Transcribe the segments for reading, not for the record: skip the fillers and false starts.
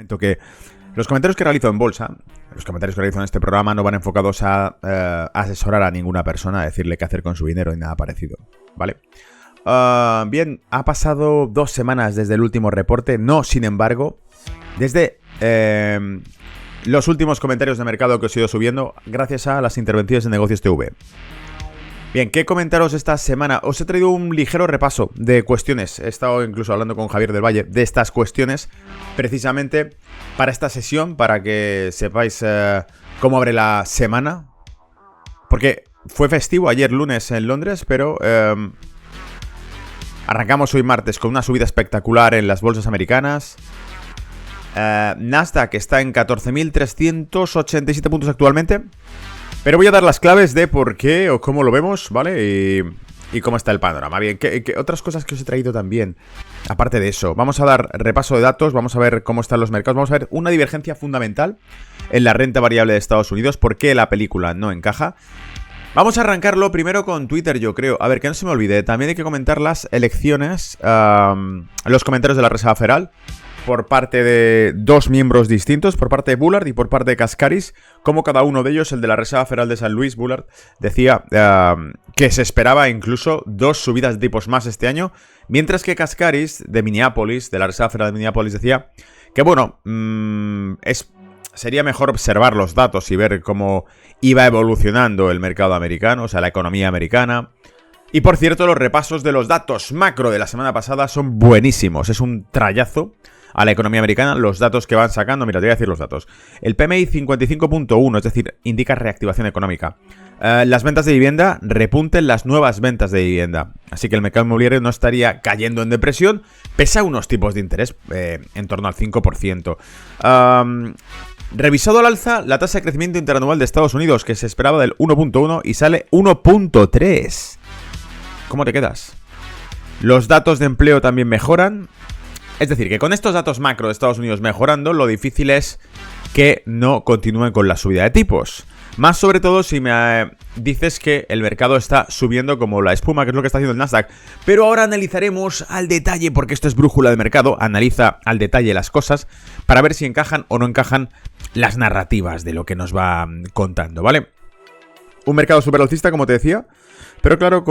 Comento que los comentarios que realizo en bolsa, los comentarios que realizo en este programa no van enfocados a asesorar a ninguna persona, a decirle qué hacer con su dinero ni nada parecido, ¿vale? Bien, ha pasado 2 semanas desde el último reporte, no, sin embargo, desde los últimos comentarios de mercado que os he ido subiendo gracias a las intervenciones de Negocios TV. Bien, ¿qué comentaros esta semana? Os he traído un ligero repaso de cuestiones. He estado incluso hablando con Javier del Valle de estas cuestiones precisamente para esta sesión, para que sepáis cómo abre la semana. Porque fue festivo ayer lunes en Londres, pero arrancamos hoy martes con una subida espectacular en las bolsas americanas. Nasdaq está en 14.387 puntos actualmente. Pero voy a dar las claves de por qué o cómo lo vemos, ¿vale? Y cómo está el panorama. Bien, ¿qué otras cosas que os he traído también? Aparte de eso, vamos a dar repaso de datos, vamos a ver cómo están los mercados, vamos a ver una divergencia fundamental en la renta variable de Estados Unidos, por qué la película no encaja. Vamos a arrancarlo primero con Twitter, yo creo. A ver, que no se me olvide, también hay que comentar las elecciones, los comentarios de la Reserva Federal, por parte de 2 miembros distintos, por parte de Bullard y por parte de Cascaris, como cada uno de ellos, el de la Reserva Federal de San Luis, Bullard, decía que se esperaba incluso 2 subidas de tipos más este año, mientras que Cascaris, de Minneapolis, de la Reserva Federal de Minneapolis, decía que, bueno, sería mejor observar los datos y ver cómo iba evolucionando el mercado americano, o sea, la economía americana. Y, por cierto, los repasos de los datos macro de la semana pasada son buenísimos, es un trayazo a la economía americana, los datos que van sacando. Mira, te voy a decir los datos. El PMI 55.1, es decir, indica reactivación económica. Las ventas de vivienda repunten las nuevas ventas de vivienda. Así que el mercado inmobiliario no estaría cayendo en depresión, pese a unos tipos de interés en torno al 5%. Revisado al alza la tasa de crecimiento interanual de Estados Unidos, que se esperaba del 1.1 y sale 1.3. ¿Cómo te quedas? Los datos de empleo también mejoran. Es decir, que con estos datos macro de Estados Unidos mejorando, lo difícil es que no continúen con la subida de tipos. Más sobre todo si me dices que el mercado está subiendo como la espuma, que es lo que está haciendo el Nasdaq. Pero ahora analizaremos al detalle, porque esto es brújula de mercado, analiza al detalle las cosas para ver si encajan o no encajan las narrativas de lo que nos va contando, ¿vale? Un mercado súper alcista, como te decía, pero claro,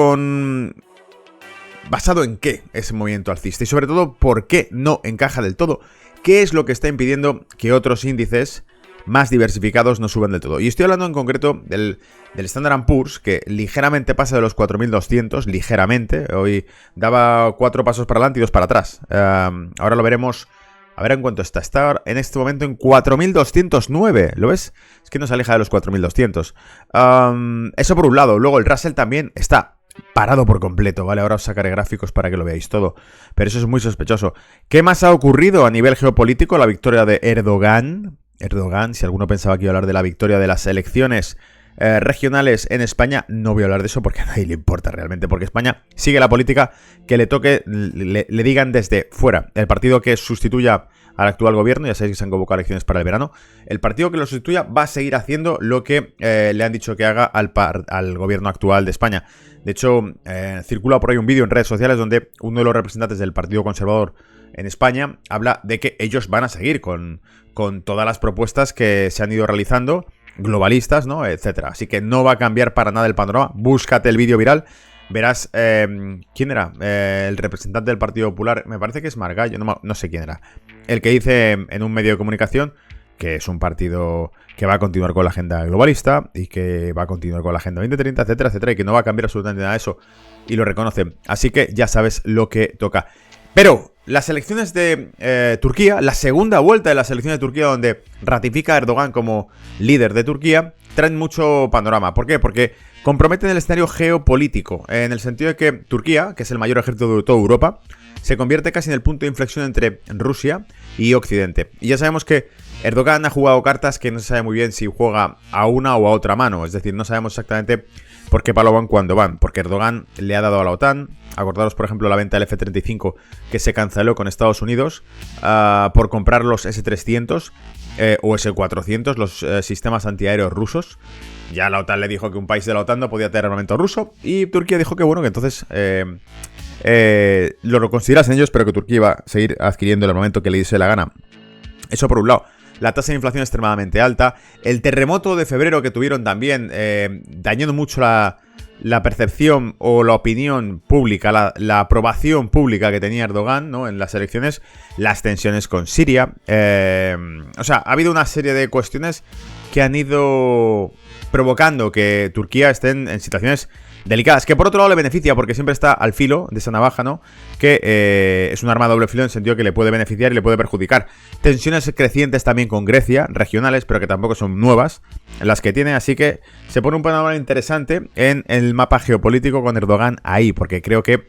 ¿basado en qué ese movimiento alcista? Y sobre todo, ¿por qué no encaja del todo? ¿Qué es lo que está impidiendo que otros índices más diversificados no suban del todo? Y estoy hablando en concreto del Standard & Poor's, que ligeramente pasa de los 4.200, ligeramente. Hoy daba 4 pasos para adelante y 2 para atrás. Ahora lo veremos. A ver en cuánto está. Está en este momento en 4.209. ¿Lo ves? Es que no se aleja de los 4.200. Eso por un lado. Luego el Russell también está parado por completo, ¿vale? Ahora os sacaré gráficos para que lo veáis todo. Pero eso es muy sospechoso. ¿Qué más ha ocurrido a nivel geopolítico? La victoria de Erdogan, si alguno pensaba que iba a hablar de la victoria de las elecciones regionales en España, no voy a hablar de eso porque a nadie le importa realmente, porque España sigue la política que le toque, le digan desde fuera. El partido que sustituya al actual gobierno, ya sabéis que se han convocado elecciones para el verano, el partido que lo sustituya va a seguir haciendo lo que le han dicho que haga al gobierno actual de España. De hecho, circula por ahí un vídeo en redes sociales donde uno de los representantes del Partido Conservador en España habla de que ellos van a seguir con todas las propuestas que se han ido realizando, globalistas, ¿no? Etcétera. Así que no va a cambiar para nada el panorama. Búscate el vídeo viral. Verás, ¿quién era? El representante del Partido Popular, me parece que es Margallo, no sé quién era. El que dice en un medio de comunicación que es un partido que va a continuar con la agenda globalista y que va a continuar con la agenda 2030, etcétera, etcétera, y que no va a cambiar absolutamente nada de eso. Y lo reconocen. Así que ya sabes lo que toca. Pero las elecciones de Turquía, la segunda vuelta de las elecciones de Turquía, donde ratifica a Erdogan como líder de Turquía, traen mucho panorama. ¿Por qué? Porque comprometen el escenario geopolítico, en el sentido de que Turquía, que es el mayor ejército de toda Europa, se convierte casi en el punto de inflexión entre Rusia y Occidente. Y ya sabemos que Erdogan ha jugado cartas que no se sabe muy bien si juega a una o a otra mano. Es decir, no sabemos exactamente por qué palo van cuando van. Porque Erdogan le ha dado a la OTAN. Acordaros, por ejemplo, la venta del F-35 que se canceló con Estados Unidos por comprar los S-300 o S-400, los sistemas antiaéreos rusos. Ya la OTAN le dijo que un país de la OTAN no podía tener armamento ruso. Y Turquía dijo que bueno, que entonces lo considerasen ellos, pero que Turquía iba a seguir adquiriendo el armamento que le diese la gana Eso por un lado. La tasa de inflación extremadamente alta. El terremoto de febrero que tuvieron también, dañando mucho la percepción o la opinión pública, la aprobación pública que tenía Erdogan, ¿no?, en las elecciones. Las tensiones con Siria. O sea, ha habido una serie de cuestiones que han ido provocando que Turquía esté en situaciones delicadas, que por otro lado le beneficia porque siempre está al filo de esa navaja, ¿no? Que es un arma de doble filo en el sentido que le puede beneficiar y le puede perjudicar. Tensiones crecientes también con Grecia, regionales, pero que tampoco son nuevas, las que tiene, así que se pone un panorama interesante en el mapa geopolítico con Erdogan ahí, porque creo que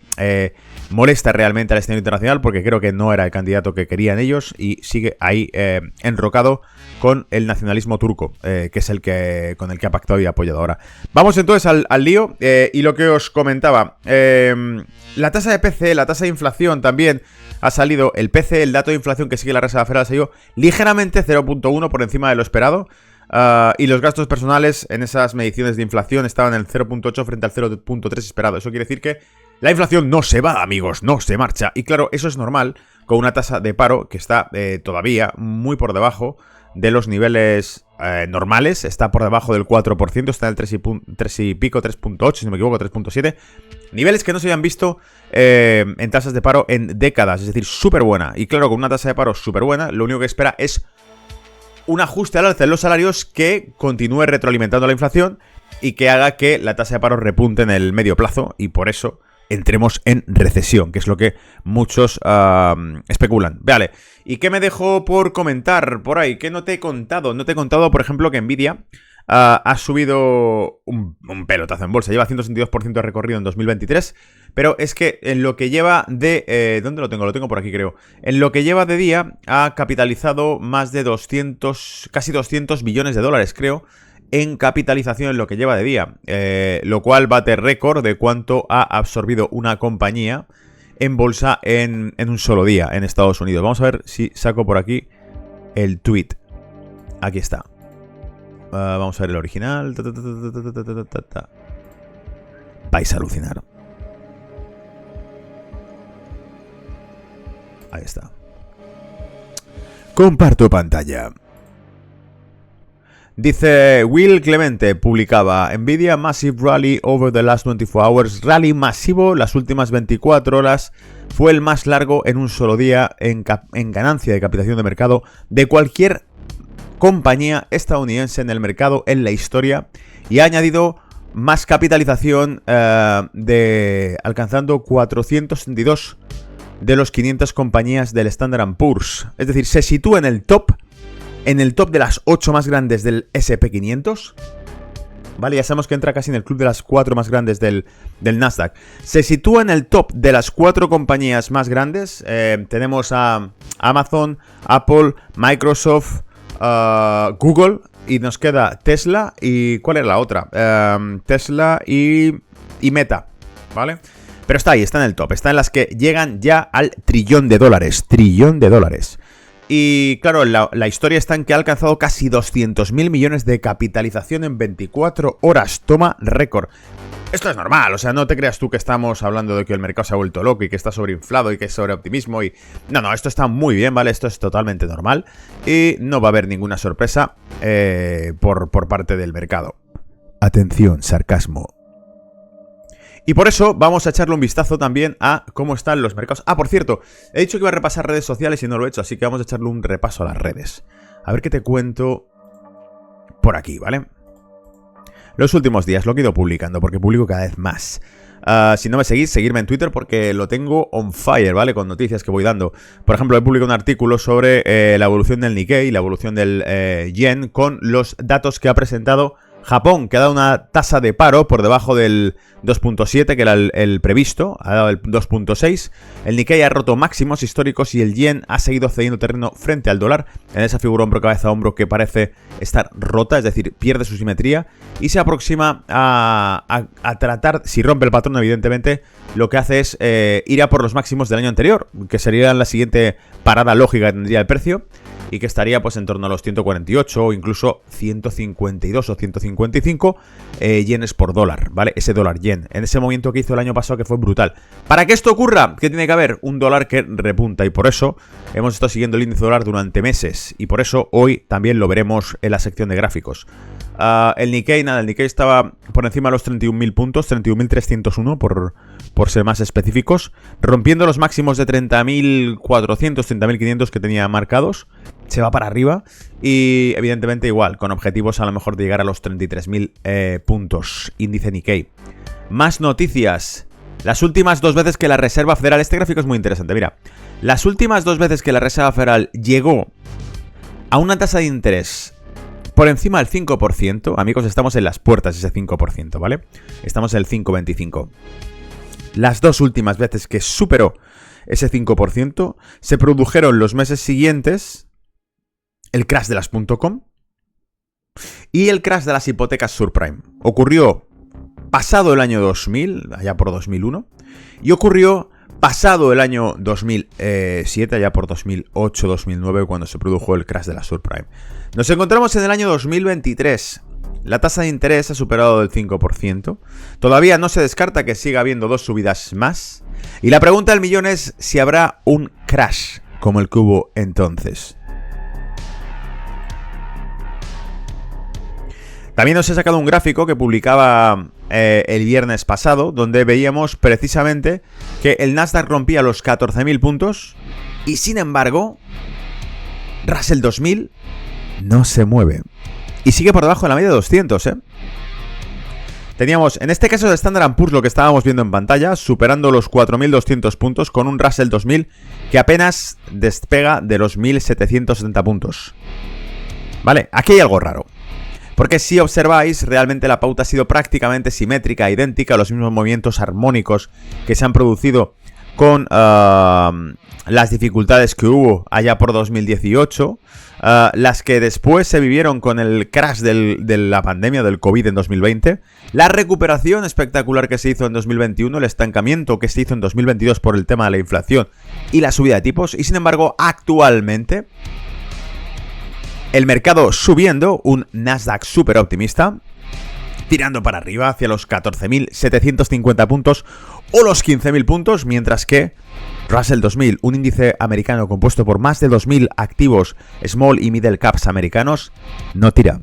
molesta realmente al escenario internacional, porque creo que no era el candidato que querían ellos y sigue ahí enrocado con el nacionalismo turco, que es con el que ha pactado y apoyado ahora. Vamos entonces al lío, y lo que os comentaba, la tasa de PCE, la tasa de inflación también ha salido, el PCE, el dato de inflación que sigue la Reserva Federal, ha salido ligeramente 0.1 por encima de lo esperado, y los gastos personales en esas mediciones de inflación estaban en el 0.8 frente al 0.3 esperado. Eso quiere decir que la inflación no se va, amigos, no se marcha. Y claro, eso es normal con una tasa de paro que está todavía muy por debajo de los niveles normales. Está por debajo del 4%, está en el 3 y pico, 3.8, si no me equivoco, 3.7. Niveles que no se habían visto en tasas de paro en décadas, es decir, súper buena. Y claro, con una tasa de paro súper buena, lo único que espera es un ajuste al alza en los salarios que continúe retroalimentando la inflación y que haga que la tasa de paro repunte en el medio plazo, y por eso entremos en recesión, que es lo que muchos especulan. Vale, ¿y qué me dejo por comentar por ahí? ¿Qué no te he contado? No te he contado, por ejemplo, que Nvidia ha subido un pelotazo en bolsa. Lleva 162% de recorrido en 2023, pero es que en lo que lleva de... ¿dónde lo tengo? Lo tengo por aquí, creo. En lo que lleva de día ha capitalizado más de casi 200 billones de dólares, creo, en capitalización en lo que lleva de día, lo cual bate récord de cuánto ha absorbido una compañía en bolsa en un solo día en Estados Unidos. Vamos a ver si saco por aquí el tweet. Aquí está. Vamos a ver el original. Vais a alucinar. Ahí está. Comparto pantalla. Dice Will Clemente, publicaba: Nvidia Massive Rally over the last 24 hours. Rally masivo las últimas 24 horas. Fue el más largo en un solo día en ganancia de capitalización de mercado de cualquier compañía estadounidense en el mercado en la historia. Y ha añadido más capitalización alcanzando 462 de los 500 compañías del Standard & Poor's. Es decir, se sitúa en el top de las 8 más grandes del S&P 500. Vale, ya sabemos que entra casi en el club de las 4 más grandes del Nasdaq. Se sitúa en el top de las 4 compañías más grandes. Tenemos a Amazon, Apple, Microsoft, Google, y nos queda Tesla y... ¿cuál era la otra? Tesla y Meta, ¿vale? Pero está ahí, está en el top. Está en las que llegan ya al trillón de dólares. Trillón de dólares. Y claro, la historia está en que ha alcanzado casi 200.000 millones de capitalización en 24 horas. Toma récord. Esto es normal, o sea, no te creas tú que estamos hablando de que el mercado se ha vuelto loco y que está sobreinflado y que es sobreoptimismo y... No, esto está muy bien, ¿vale? Esto es totalmente normal y no va a haber ninguna sorpresa por parte del mercado. Atención, sarcasmo. Y por eso vamos a echarle un vistazo también a cómo están los mercados. Ah, por cierto, he dicho que iba a repasar redes sociales y no lo he hecho, así que vamos a echarle un repaso a las redes. A ver qué te cuento por aquí, ¿vale? Los últimos días lo he ido publicando, porque publico cada vez más. Si no me seguís, seguirme en Twitter porque lo tengo on fire, ¿vale? Con noticias que voy dando. Por ejemplo, he publicado un artículo sobre la evolución del Nikkei, la evolución del yen, con los datos que ha presentado Japón, que ha dado una tasa de paro por debajo del 2.7, que era el previsto, ha dado el 2.6. El Nikkei ha roto máximos históricos y el yen ha seguido cediendo terreno frente al dólar, en esa figura hombro-cabeza-hombro que parece estar rota, es decir, pierde su simetría y se aproxima a tratar, si rompe el patrón evidentemente, lo que hace es ir a por los máximos del año anterior, que sería la siguiente parada lógica que tendría el precio. y que estaría pues en torno a los 148 o incluso 152 o 155 yenes por dólar, ¿vale? Ese dólar yen, en ese movimiento que hizo el año pasado, que fue brutal. Para que esto ocurra, ¿qué tiene que haber? Un dólar que repunta, y por eso hemos estado siguiendo el índice dólar durante meses, y por eso hoy también lo veremos en la sección de gráficos. El Nikkei, nada, el Nikkei estaba por encima de los 31.000 puntos, 31.301 por ser más específicos, rompiendo los máximos de 30.400, 30.500 que tenía marcados. Se va para arriba y evidentemente igual, con objetivos a lo mejor de llegar a los 33.000 puntos, índice Nikkei. Más noticias. Las últimas 2 veces que la Reserva Federal, este gráfico es muy interesante, mira, las últimas 2 veces que la Reserva Federal llegó a una tasa de interés por encima del 5%, amigos, estamos en las puertas de ese 5%, ¿vale? Estamos en el 5,25. Las 2 últimas veces que superó ese 5%, se produjeron los meses siguientes el crash de las .com y el crash de las hipotecas subprime. Ocurrió pasado el año 2000, allá por 2001, y ocurrió pasado el año 2007, allá por 2008-2009, cuando se produjo el crash de la subprime. Nos encontramos en el año 2023. La tasa de interés ha superado el 5%. Todavía no se descarta que siga habiendo 2 subidas más. Y la pregunta del millón es si habrá un crash como el que hubo entonces. También os he sacado un gráfico que publicaba el viernes pasado, donde veíamos precisamente que el Nasdaq rompía los 14.000 puntos y sin embargo Russell 2000 no se mueve y sigue por debajo de la media de 200, Teníamos, en este caso, el Standard & Poor's, lo que estábamos viendo en pantalla, superando los 4.200 puntos con un Russell 2000 que apenas despega de los 1.770 puntos. Vale, aquí hay algo raro. Porque si observáis, realmente la pauta ha sido prácticamente simétrica, idéntica a los mismos movimientos armónicos que se han producido con las dificultades que hubo allá por 2018, las que después se vivieron con el crash de la pandemia del COVID en 2020, la recuperación espectacular que se hizo en 2021, el estancamiento que se hizo en 2022 por el tema de la inflación y la subida de tipos, y sin embargo, actualmente el mercado subiendo, un Nasdaq súper optimista, tirando para arriba hacia los 14.750 puntos o los 15.000 puntos, mientras que Russell 2000, un índice americano compuesto por más de 2.000 activos small y middle caps americanos, no tira.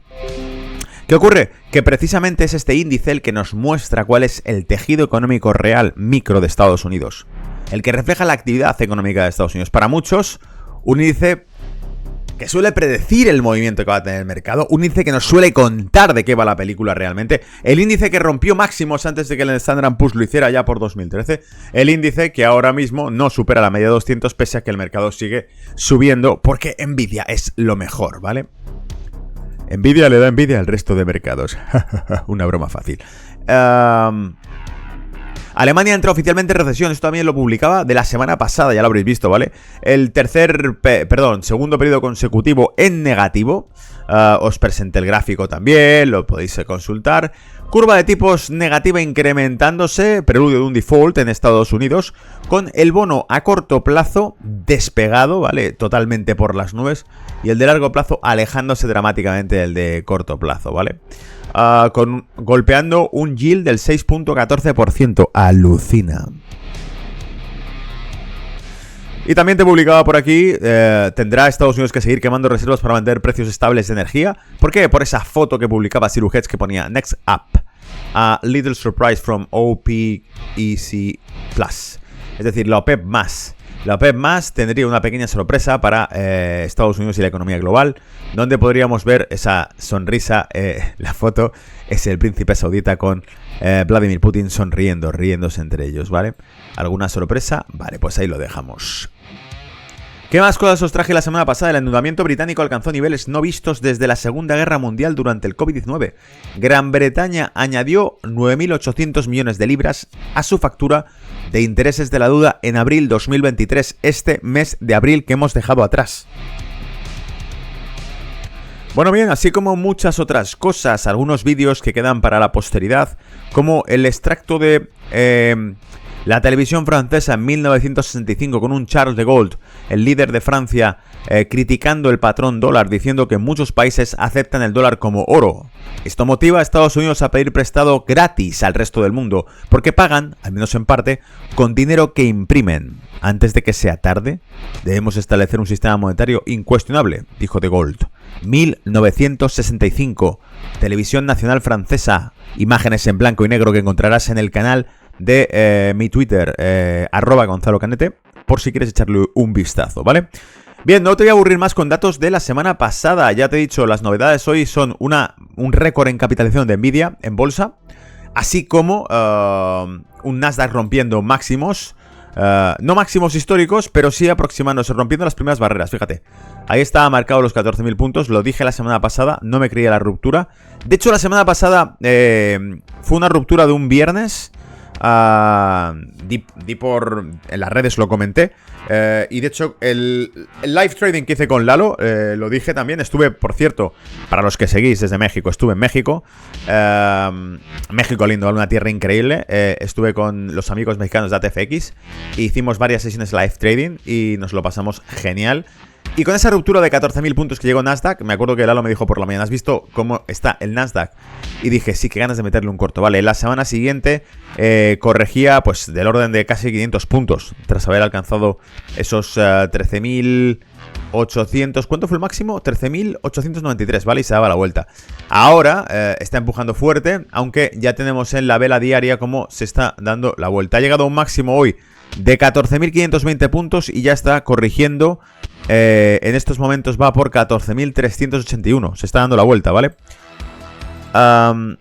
¿Qué ocurre? Que precisamente es este índice el que nos muestra cuál es el tejido económico real micro de Estados Unidos, el que refleja la actividad económica de Estados Unidos. Para muchos, un índice que suele predecir el movimiento que va a tener el mercado, un índice que nos suele contar de qué va la película realmente, el índice que rompió máximos antes de que el Standard & Poor's lo hiciera ya por 2013, el índice que ahora mismo no supera la media de 200 pese a que el mercado sigue subiendo porque Nvidia es lo mejor, ¿vale? Nvidia le da envidia al resto de mercados. Una broma fácil. Alemania entra oficialmente en recesión, esto también lo publicaba de la semana pasada, ya lo habréis visto, ¿vale? El segundo periodo consecutivo en negativo. Os presenté el gráfico también, lo podéis consultar. Curva de tipos negativa incrementándose, preludio de un default en Estados Unidos, con el bono a corto plazo despegado, ¿vale? Totalmente por las nubes, y el de largo plazo alejándose dramáticamente del de corto plazo, ¿vale? Golpeando un yield del 6.14%. Alucina. Y también te publicaba por aquí, tendrá Estados Unidos que seguir quemando reservas para mantener precios estables de energía. ¿Por qué? Por esa foto que publicaba Zero Hedge que ponía Next Up, a little surprise from OPEC+. Es decir, la OPEP+. La OPEP+ tendría una pequeña sorpresa para Estados Unidos y la economía global, donde podríamos ver esa sonrisa. La foto es el príncipe saudita con Vladimir Putin riéndose entre ellos, ¿vale? ¿Alguna sorpresa? Vale, pues ahí lo dejamos. ¿Qué más cosas os traje la semana pasada? El endeudamiento británico alcanzó niveles no vistos desde la Segunda Guerra Mundial durante el COVID-19. Gran Bretaña añadió 9.800 millones de libras a su factura de intereses de la deuda en abril 2023, este mes de abril que hemos dejado atrás. Bueno, bien, así como muchas otras cosas, algunos vídeos que quedan para la posteridad, como el extracto de La televisión francesa en 1965 con un Charles de Gaulle, el líder de Francia, criticando el patrón dólar, diciendo que muchos países aceptan el dólar como oro. Esto motiva a Estados Unidos a pedir prestado gratis al resto del mundo, porque pagan, al menos en parte, con dinero que imprimen. Antes de que sea tarde, debemos establecer un sistema monetario incuestionable, dijo de Gaulle. 1965, Televisión Nacional Francesa, imágenes en blanco y negro que encontrarás en el canal de mi Twitter, @GonzaloCanete, por si quieres echarle un vistazo, ¿vale? Bien, no te voy a aburrir más con datos de la semana pasada. Ya te he dicho, las novedades hoy son un récord en capitalización de Nvidia en bolsa, así como un Nasdaq rompiendo máximos, no máximos históricos, pero sí aproximándose, rompiendo las primeras barreras. Fíjate, ahí estaba marcado los 14.000 puntos, lo dije la semana pasada, no me creía la ruptura. De hecho, la semana pasada fue una ruptura de un viernes. En las redes lo comenté, y de hecho el live trading que hice con Lalo, lo dije también. Estuve, por cierto, para los que seguís desde México, estuve en México, México lindo, una tierra increíble. Estuve con los amigos mexicanos de ATFX, hicimos varias sesiones live trading y nos lo pasamos genial. Y con esa ruptura de 14.000 puntos que llegó Nasdaq, me acuerdo que Lalo me dijo por la mañana: ¿has visto cómo está el Nasdaq? Y dije, sí, que ganas de meterle un corto. Vale, la semana siguiente corregía pues del orden de casi 500 puntos, tras haber alcanzado esos 13.800... ¿Cuánto fue el máximo? 13.893, ¿vale? Y se daba la vuelta. Ahora está empujando fuerte, aunque ya tenemos en la vela diaria cómo se está dando la vuelta. Ha llegado a un máximo hoy de 14.520 puntos y ya está corrigiendo. En estos momentos va por 14.381. Se está dando la vuelta, ¿vale? No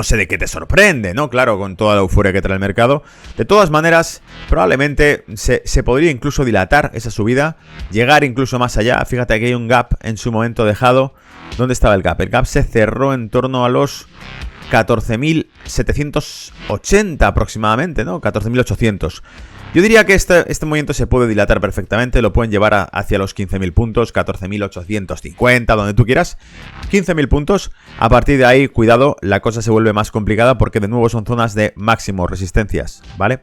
sé de qué te sorprende, ¿no? Claro, con toda la euforia que trae el mercado. De todas maneras, probablemente se podría incluso dilatar esa subida, llegar incluso más allá. Fíjate, aquí hay un gap en su momento dejado. ¿Dónde estaba el gap? El gap se cerró en torno a los 14.780 aproximadamente, ¿no? 14.800. Yo diría que este movimiento se puede dilatar perfectamente, lo pueden llevar hacia los 15.000 puntos, 14.850, donde tú quieras, 15.000 puntos. A partir de ahí, cuidado, la cosa se vuelve más complicada porque de nuevo son zonas de máximo resistencias, ¿vale?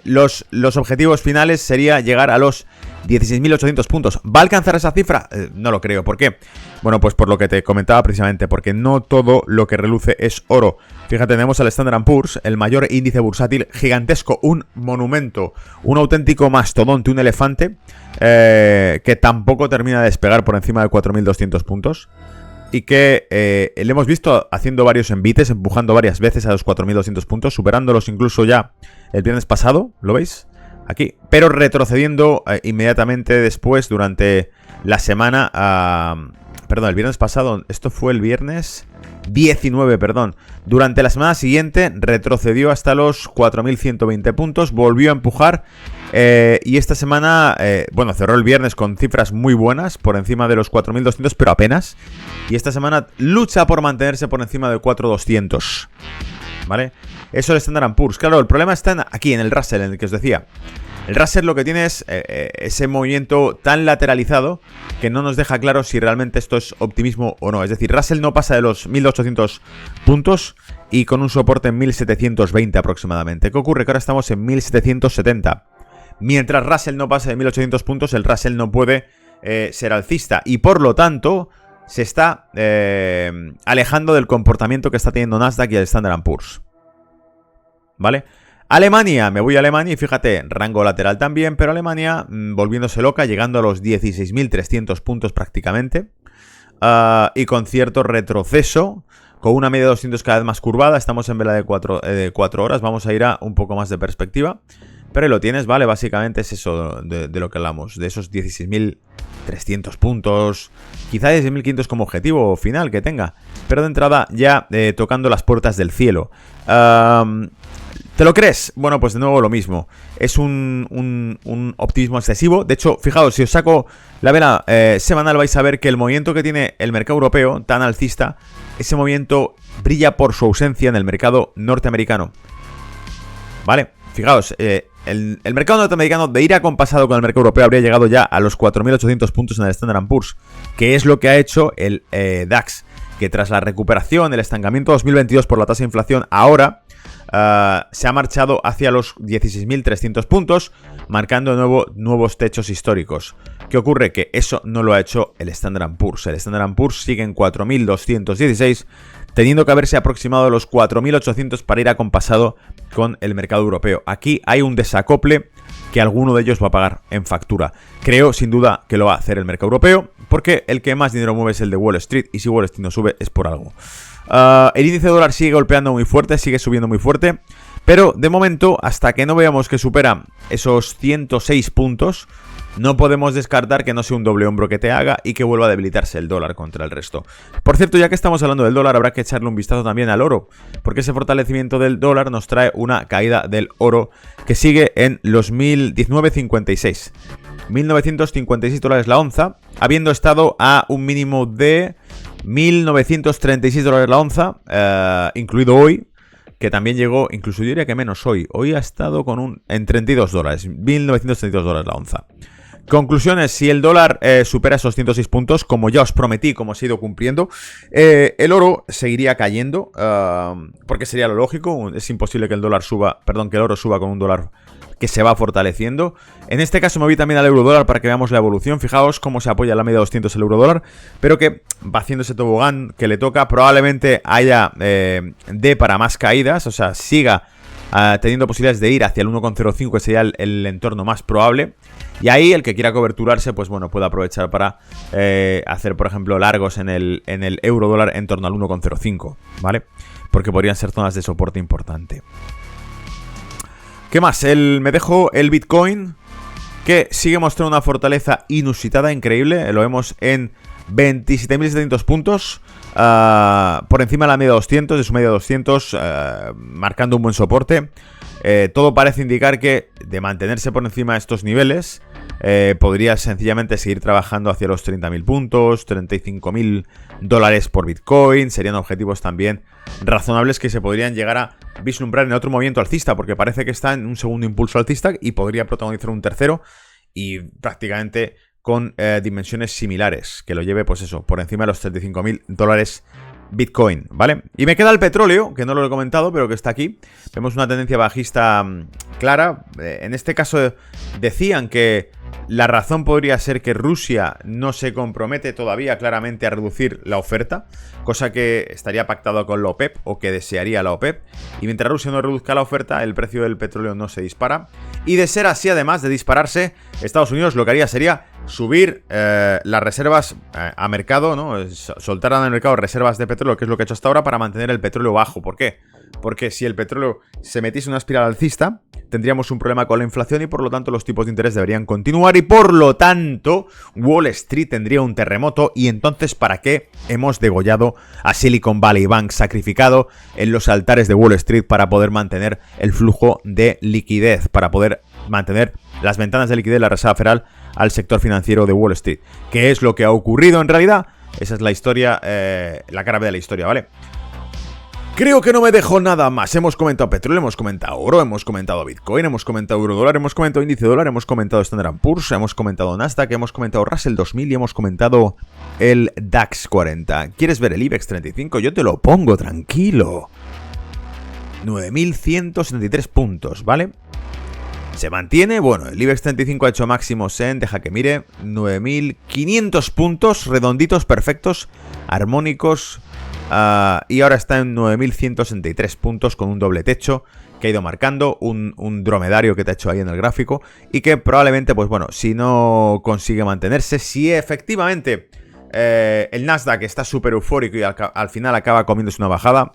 Los objetivos finales sería llegar a los 16.800 puntos. ¿Va a alcanzar esa cifra? No lo creo. ¿Por qué? Bueno, pues por lo que te comentaba precisamente, porque no todo lo que reluce es oro. Fíjate, tenemos al Standard & Poor's, el mayor índice bursátil, gigantesco, un monumento, un auténtico mastodonte, un elefante, que tampoco termina de despegar por encima de 4.200 puntos. Y que le hemos visto haciendo varios envites, empujando varias veces a los 4.200 puntos, superándolos incluso ya el viernes pasado, ¿lo veis? Aquí, pero retrocediendo inmediatamente después durante la semana, perdón, el viernes pasado, esto fue el viernes 19, perdón. Durante la semana siguiente retrocedió hasta los 4.120 puntos, volvió a empujar y esta semana, bueno, cerró el viernes con cifras muy buenas, por encima de los 4.200, pero apenas. Y esta semana lucha por mantenerse por encima de 4.200, ¿vale? Eso es el Standard & Poor's. Claro, el problema está aquí, en el Russell, en el que os decía. El Russell lo que tiene es ese movimiento tan lateralizado que no nos deja claro si realmente esto es optimismo o no. Es decir, Russell no pasa de los 1.800 puntos y con un soporte en 1.720 aproximadamente. ¿Qué ocurre? Que ahora estamos en 1.770. Mientras Russell no pase de 1.800 puntos, el Russell no puede ser alcista. Y por lo tanto, se está alejando del comportamiento que está teniendo Nasdaq y el Standard & Poor's. ¿Vale? Alemania, me voy a Alemania y fíjate, rango lateral también, pero Alemania volviéndose loca, llegando a los 16.300 puntos prácticamente, y con cierto retroceso, con una media de 200 cada vez más curvada. Estamos en vela de 4 horas, vamos a ir a un poco más de perspectiva, pero ahí lo tienes, ¿vale? Básicamente es eso de lo que hablamos, de esos 16.300 puntos, quizá 16.500 como objetivo final que tenga, pero de entrada ya tocando las puertas del cielo. ¿Te lo crees? Bueno, pues de nuevo lo mismo. Es un optimismo excesivo. De hecho, fijaos, si os saco la vela semanal vais a ver que el movimiento que tiene el mercado europeo, tan alcista, ese movimiento brilla por su ausencia en el mercado norteamericano. ¿Vale? Fijaos, el mercado norteamericano de ir acompasado con el mercado europeo habría llegado ya a los 4.800 puntos en el Standard & Poor's, que es lo que ha hecho el DAX, que tras la recuperación, el estancamiento 2022 por la tasa de inflación, ahora se ha marchado hacia los 16.300 puntos, marcando nuevos techos históricos. ¿Qué ocurre? Que eso no lo ha hecho el Standard & Poor's. El Standard & Poor's sigue en 4.216, teniendo que haberse aproximado a los 4.800 para ir acompasado con el mercado europeo. Aquí hay un desacople que alguno de ellos va a pagar en factura. Creo, sin duda, que lo va a hacer el mercado europeo, porque el que más dinero mueve es el de Wall Street, y si Wall Street no sube es por algo. El índice de dólar sigue golpeando muy fuerte, sigue subiendo muy fuerte, pero de momento, hasta que no veamos que supera esos 106 puntos, no podemos descartar que no sea un doble hombro que te haga y que vuelva a debilitarse el dólar contra el resto. Por cierto, ya que estamos hablando del dólar, habrá que echarle un vistazo también al oro, porque ese fortalecimiento del dólar nos trae una caída del oro que sigue en los 1956. 1956 dólares la onza, habiendo estado a un mínimo de 1936 dólares la onza, incluido hoy, que también llegó, incluso yo diría que menos hoy. Hoy ha estado con en 32 dólares, 1932 dólares la onza. Conclusiones: si el dólar supera esos 106 puntos, como ya os prometí, como se ha ido cumpliendo, el oro seguiría cayendo, porque sería lo lógico. Es imposible que el oro suba con un dólar que se va fortaleciendo. En este caso me voy también al euro dólar para que veamos la evolución. Fijaos cómo se apoya la media de 200 el euro dólar, pero que va haciendo ese tobogán que le toca. Probablemente haya de para más caídas, o sea, siga teniendo posibilidades de ir hacia el 1,05, que sería el entorno más probable. Y ahí el que quiera coberturarse, pues bueno, puede aprovechar para hacer, por ejemplo, largos en el euro dólar en torno al 1,05, ¿vale? Porque podrían ser zonas de soporte importante. ¿Qué más? Me dejo el Bitcoin, que sigue mostrando una fortaleza inusitada, increíble. Lo vemos en 27.700 puntos, por encima de la media 200, de su media 200, marcando un buen soporte. Todo parece indicar que, de mantenerse por encima de estos niveles, podría sencillamente seguir trabajando hacia los 30.000 puntos, 35.000 dólares por Bitcoin. Serían objetivos también razonables que se podrían llegar a vislumbrar en otro movimiento alcista, porque parece que está en un segundo impulso alcista y podría protagonizar un tercero, y prácticamente con dimensiones similares, que lo lleve, pues eso, por encima de los 35.000 dólares Bitcoin, ¿vale? Y me queda el petróleo, que no lo he comentado, pero que está aquí. Vemos una tendencia bajista clara. En este caso decían que la razón podría ser que Rusia no se compromete todavía claramente a reducir la oferta, cosa que estaría pactado con la OPEP, o que desearía la OPEP. Y mientras Rusia no reduzca la oferta, el precio del petróleo no se dispara. Y de ser así, además de dispararse, Estados Unidos lo que haría sería subir las reservas a mercado, ¿no? Soltar al mercado reservas de petróleo, que es lo que ha hecho hasta ahora, para mantener el petróleo bajo. ¿Por qué? Porque si el petróleo se metiese en una espiral alcista, tendríamos un problema con la inflación y por lo tanto los tipos de interés deberían continuar y por lo tanto Wall Street tendría un terremoto. Y entonces, ¿para qué hemos degollado a Silicon Valley Bank, sacrificado en los altares de Wall Street para poder mantener el flujo de liquidez, para poder mantener las ventanas de liquidez de la Reserva Federal al sector financiero de Wall Street? ¿Qué es lo que ha ocurrido en realidad? Esa es la historia, la cara B de la historia, ¿vale? Creo que no me dejo nada más. Hemos comentado petróleo, hemos comentado oro, hemos comentado Bitcoin, hemos comentado eurodólar, hemos comentado índice dólar, hemos comentado Standard & Poor's, hemos comentado Nasdaq, hemos comentado Russell 2000 y hemos comentado el DAX 40. ¿Quieres ver el IBEX 35? Yo te lo pongo, tranquilo. 9.173 puntos, ¿vale? Se mantiene, bueno, el IBEX 35 ha hecho máximos en, deja que mire, 9.500 puntos, redonditos, perfectos, armónicos, y ahora está en 9.163 puntos con un doble techo que ha ido marcando, un dromedario que te ha hecho ahí en el gráfico, y que probablemente, pues bueno, si no consigue mantenerse, si efectivamente el Nasdaq está súper eufórico y al final acaba comiéndose una bajada,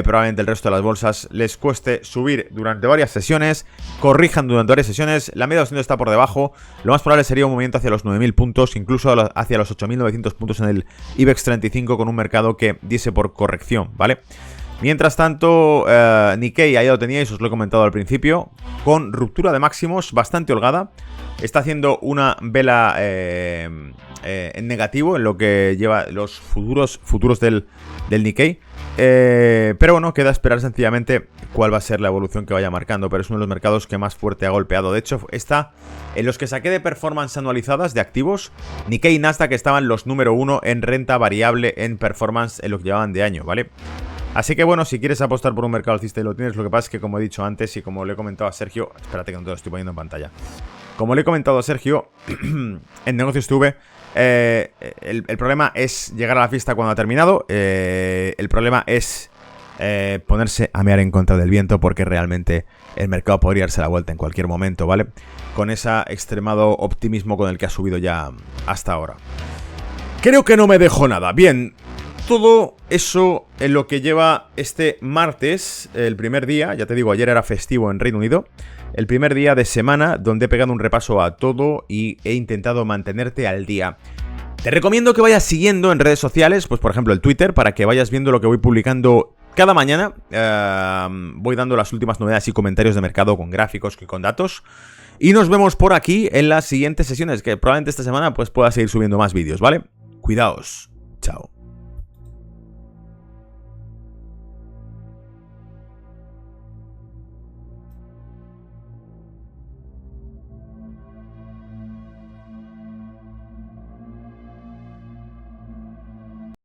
probablemente el resto de las bolsas les cueste subir durante varias sesiones, corrijan durante varias sesiones, la media 200 está por debajo, lo más probable sería un movimiento hacia los 9.000 puntos, incluso hacia los 8.900 puntos en el IBEX 35 con un mercado que diese por corrección, ¿vale? Mientras tanto, Nikkei, ahí lo teníais, os lo he comentado al principio, con ruptura de máximos bastante holgada. Está haciendo una vela en negativo en lo que lleva los futuros del Nikkei. Pero bueno, queda esperar sencillamente cuál va a ser la evolución que vaya marcando. Pero es uno de los mercados que más fuerte ha golpeado. De hecho, está en los que saqué de performance anualizadas de activos. Nikkei y Nasdaq estaban los número 1 en renta variable en performance en lo que llevaban de año, ¿vale? Así que bueno, si quieres apostar por un mercado alcista y lo tienes, lo que pasa es que como he dicho antes y como le he comentado a Sergio, espérate que no te lo estoy poniendo en pantalla. Como le he comentado a Sergio, en Negocios TV, el problema es llegar a la fiesta cuando ha terminado, el problema es ponerse a mear en contra del viento, porque realmente el mercado podría darse la vuelta en cualquier momento, ¿vale? Con ese extremado optimismo con el que ha subido ya hasta ahora. Creo que no me dejo nada. Bien, todo eso en lo que lleva este martes, el primer día, ya te digo, ayer era festivo en Reino Unido, el primer día de semana donde he pegado un repaso a todo y he intentado mantenerte al día. Te recomiendo que vayas siguiendo en redes sociales, pues por ejemplo el Twitter, para que vayas viendo lo que voy publicando cada mañana. Voy dando las últimas novedades y comentarios de mercado con gráficos y con datos. Y nos vemos por aquí en las siguientes sesiones, que probablemente esta semana pues pueda seguir subiendo más vídeos, ¿vale? Cuidaos. Chao.